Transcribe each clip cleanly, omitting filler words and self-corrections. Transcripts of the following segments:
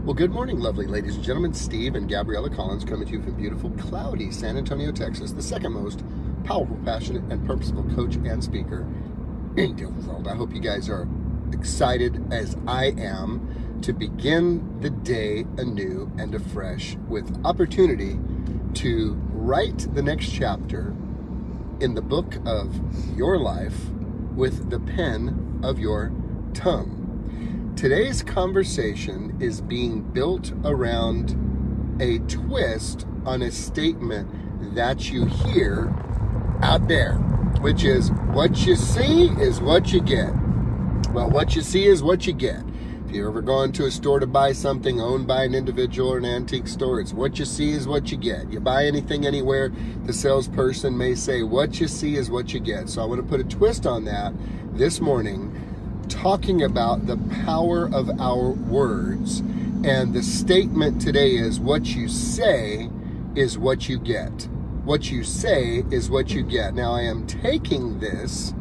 Well, good morning, lovely ladies and gentlemen. Steve and Gabriella Collins coming to you from beautiful, cloudy San Antonio, Texas, the second most powerful, passionate, and purposeful coach and speaker in the world. I hope you guys are excited as I am to begin the day anew and afresh with opportunity to write the next chapter in the book of your life with the pen of your tongue. Today's conversation is being built around a twist on a statement that you hear out there, which is what you see is what you get. Well, what you see is what you get. If you've ever gone to a store to buy something owned by an individual or an antique store, it's what you see is what you get. You buy anything anywhere, the salesperson may say, what you see is what you get. So I want to put a twist on that this morning, talking about the power of our words. And the statement today is what you say is what you get. What you say is what you get. Now, I am taking this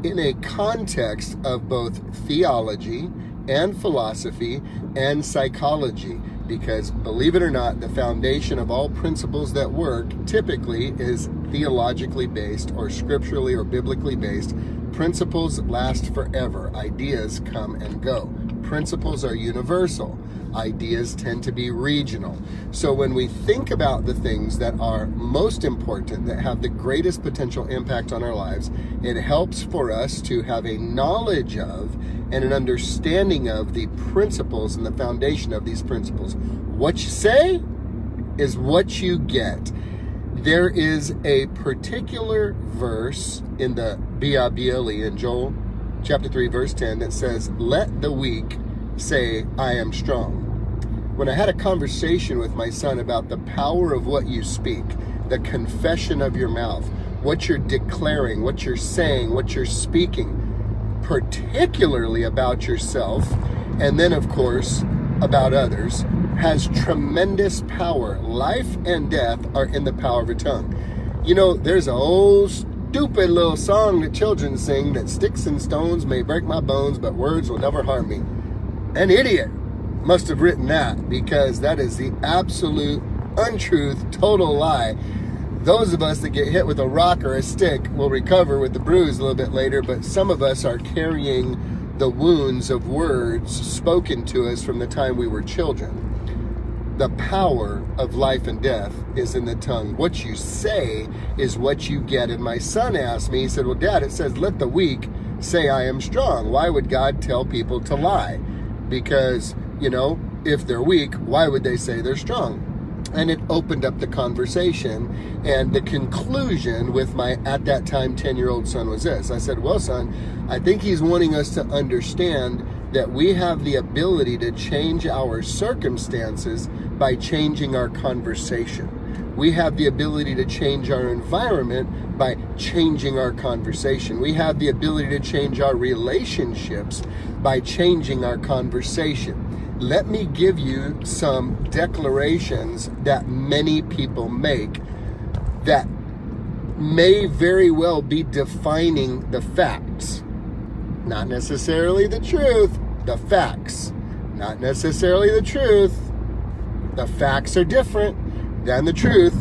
in a context of both theology and philosophy and psychology, because believe it or not, the foundation of all principles that work typically is theologically based or scripturally or biblically based. Principles last forever. Ideas come and go. Principles are universal. Ideas tend to be regional. So when we think about the things that are most important, that have the greatest potential impact on our lives, it helps for us to have a knowledge of and an understanding of the principles and the foundation of these principles. What you say is what you get. There is a particular verse in the Bible in Joel chapter 3 verse 10 that says, let the weak say I am strong. When I had a conversation with my son about the power of what you speak, the confession of your mouth, what you're declaring, what you're saying, what you're speaking, particularly about yourself, and then of course about others, has tremendous power. Life and death are in the power of your tongue. You know, there's an old stupid little song that children sing that sticks and stones may break my bones, but words will never harm me. An idiot must have written that, because that is the absolute untruth, total lie. Those of us that get hit with a rock or a stick will recover with the bruise a little bit later, but some of us are carrying the wounds of words spoken to us from the time we were children. The power of life and death is in the tongue. What you say is what you get. And my son asked me, he said, well, Dad, it says, let the weak say I am strong. Why would God tell people to lie? Because, you know, if they're weak, why would they say they're strong? And it opened up the conversation. And the conclusion with my, at that time, 10-year-old son was this. I said, well, son, I think he's wanting us to understand that we have the ability to change our circumstances by changing our conversation. We have the ability to change our environment by changing our conversation. We have the ability to change our relationships by changing our conversation. Let me give you some declarations that many people make that may very well be defining the facts. Not necessarily the truth, the facts. Not necessarily the truth. The facts are different than the truth.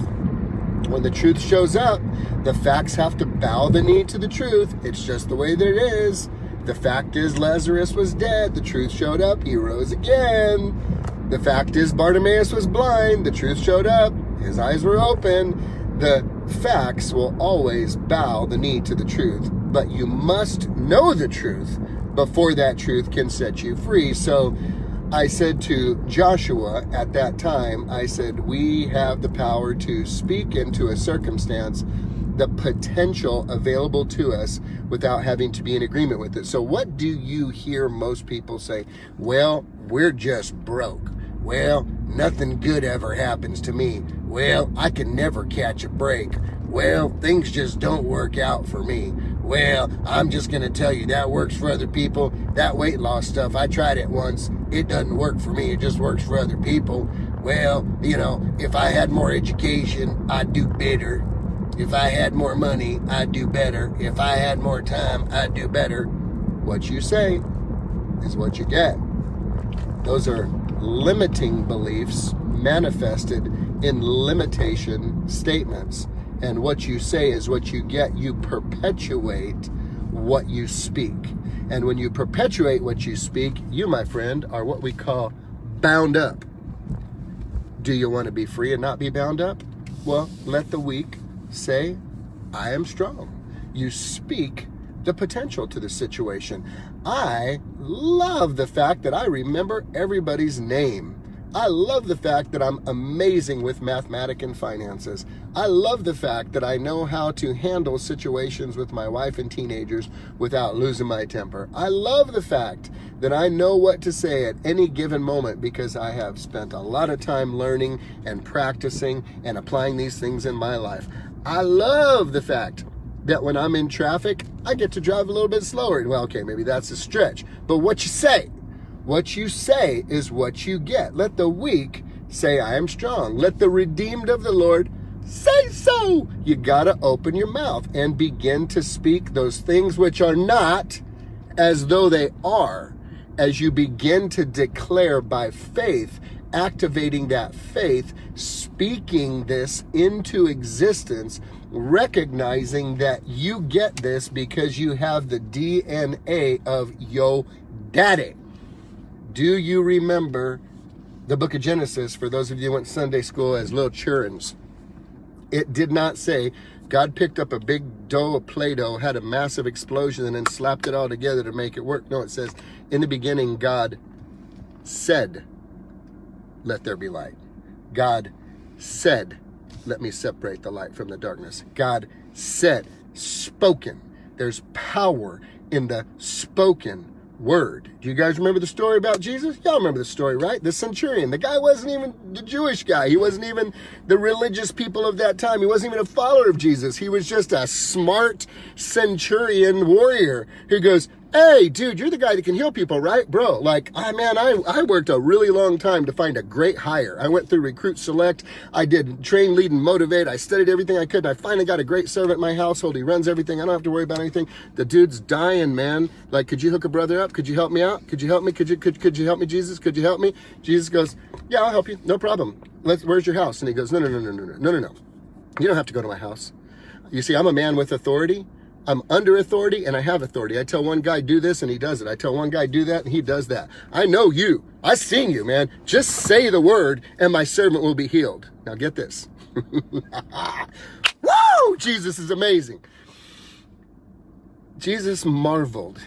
When the truth shows up, the facts have to bow the knee to the truth. It's just the way that it is. The fact is Lazarus was dead. The truth showed up. He rose again. The fact is Bartimaeus was blind. The truth showed up. His eyes were open. The facts will always bow the knee to the truth. But you must know the truth before that truth can set you free. So I said to Joshua at that time, I said, we have the power to speak into a circumstance the potential available to us without having to be in agreement with it. So what do you hear most people say? Well, we're just broke. Well, nothing good ever happens to me. Well, I can never catch a break. Well, things just don't work out for me. Well, I'm just going to tell you that works for other people. That weight loss stuff, I tried it once. It doesn't work for me. It just works for other people. Well, you know, if I had more education, I'd do better. If I had more money, I'd do better. If I had more time, I'd do better. What you say is what you get. Those are limiting beliefs manifested in limitation statements. And what you say is what you get. You perpetuate what you speak. And when you perpetuate what you speak, you, my friend, are what we call bound up. Do you want to be free and not be bound up? Well, let the weak say, I am strong. You speak the potential to the situation. I love the fact that I remember everybody's name. I love the fact that I'm amazing with mathematics and finances. I love the fact that I know how to handle situations with my wife and teenagers without losing my temper. I love the fact that I know what to say at any given moment because I have spent a lot of time learning and practicing and applying these things in my life. I love the fact that when I'm in traffic, I get to drive a little bit slower. Well, okay, maybe that's a stretch. But what you say is what you get. Let the weak say, I am strong. Let the redeemed of the Lord say so. You got to open your mouth and begin to speak those things which are not as though they are. As you begin to declare by faith, activating that faith, speaking this into existence, recognizing that you get this because you have the DNA of yo daddy. Do you remember the book of Genesis? For those of you who went to Sunday school as little children, it did not say God picked up a big dough of Play-Doh, had a massive explosion, and then slapped it all together to make it work. No, it says, in the beginning, God said, let there be light. God said, let me separate the light from the darkness. God said, spoken. There's power in the spoken word. Do you guys remember the story about Jesus? Y'all remember the story, right? The centurion. The guy wasn't even the Jewish guy. He wasn't even the religious people of that time. He wasn't even a follower of Jesus. He was just a smart centurion warrior who goes, hey, dude, you're the guy that can heal people, right? Bro, like, I worked a really long time to find a great hire. I went through Recruit Select. I did Train, Lead, and Motivate. I studied everything I could. And I finally got a great servant in my household. He runs everything. I don't have to worry about anything. The dude's dying, man. Like, could you hook a brother up? Could you help me out? Could you help me? Could you help me, Jesus? Could you help me? Jesus goes, yeah, I'll help you. No problem. Where's your house? And he goes, no. You don't have to go to my house. You see, I'm a man with authority. I'm under authority and I have authority. I tell one guy do this and he does it. I tell one guy do that and he does that. I know you. I seen you, man. Just say the word and my servant will be healed. Now get this. Woo! Jesus is amazing. Jesus marveled.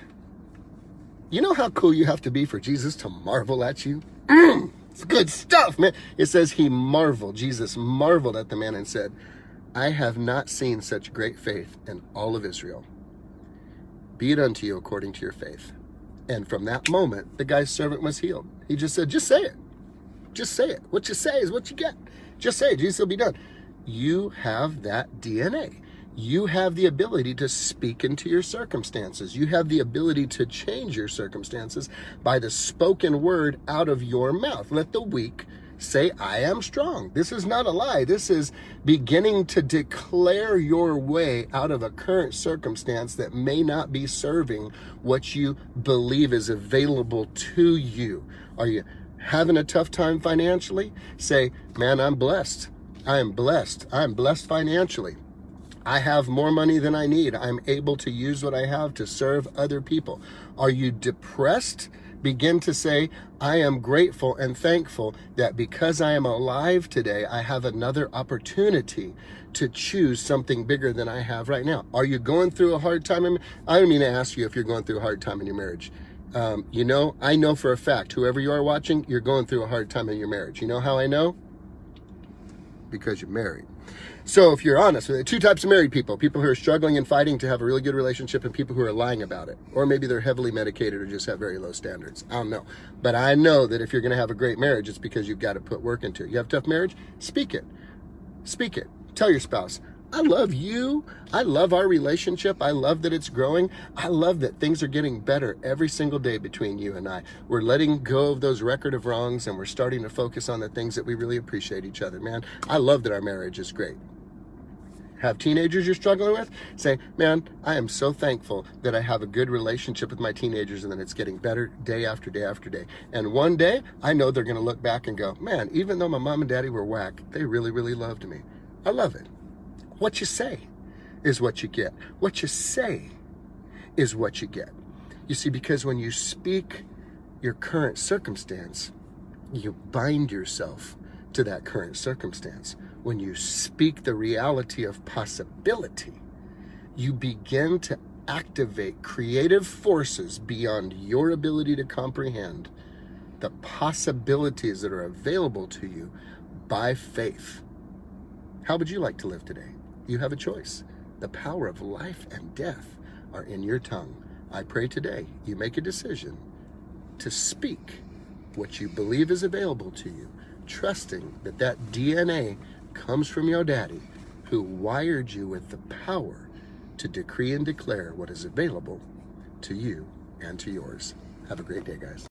You know how cool you have to be for Jesus to marvel at you? It's good stuff, man. It says he marveled. Jesus marveled at the man and said, I have not seen such great faith in all of Israel. Be it unto you according to your faith. And from that moment, the guy's servant was healed. He just said, just say it. Just say it. What you say is what you get. Just say it. Jesus will be done. You have that DNA. You have the ability to speak into your circumstances. You have the ability to change your circumstances by the spoken word out of your mouth. Let the weak say, I am strong. This is not a lie. This is beginning to declare your way out of a current circumstance that may not be serving what you believe is available to you. Are you having a tough time financially? Say, man, I'm blessed. I am blessed. I'm blessed financially. I have more money than I need. I'm able to use what I have to serve other people. Are you depressed? Begin to say, I am grateful and thankful that because I am alive today, I have another opportunity to choose something bigger than I have right now. Are you going through a hard time? I don't mean to ask you if you're going through a hard time in your marriage. I know for a fact, whoever you are watching, you're going through a hard time in your marriage. You know how I know? Because you're married. So if you're honest, there are two types of married people who are struggling and fighting to have a really good relationship and people who are lying about it. Or maybe they're heavily medicated or just have very low standards. I don't know. But I know that if you're going to have a great marriage, it's because you've got to put work into it. You have a tough marriage? Speak it. Speak it. Tell your spouse, I love you. I love our relationship. I love that it's growing. I love that things are getting better every single day between you and I. We're letting go of those record of wrongs and we're starting to focus on the things that we really appreciate each other, man. I love that our marriage is great. Have teenagers you're struggling with? Say, man, I am so thankful that I have a good relationship with my teenagers and that it's getting better day after day after day. And one day, I know they're going to look back and go, man, even though my mom and daddy were whack, they really, really loved me. I love it. What you say is what you get. What you say is what you get. You see, because when you speak your current circumstance, you bind yourself to that current circumstance. When you speak the reality of possibility, you begin to activate creative forces beyond your ability to comprehend the possibilities that are available to you by faith. How would you like to live today? You have a choice. The power of life and death are in your tongue. I pray today you make a decision to speak what you believe is available to you, trusting that that DNA comes from your daddy, who wired you with the power to decree and declare what is available to you and to yours. Have a great day, guys.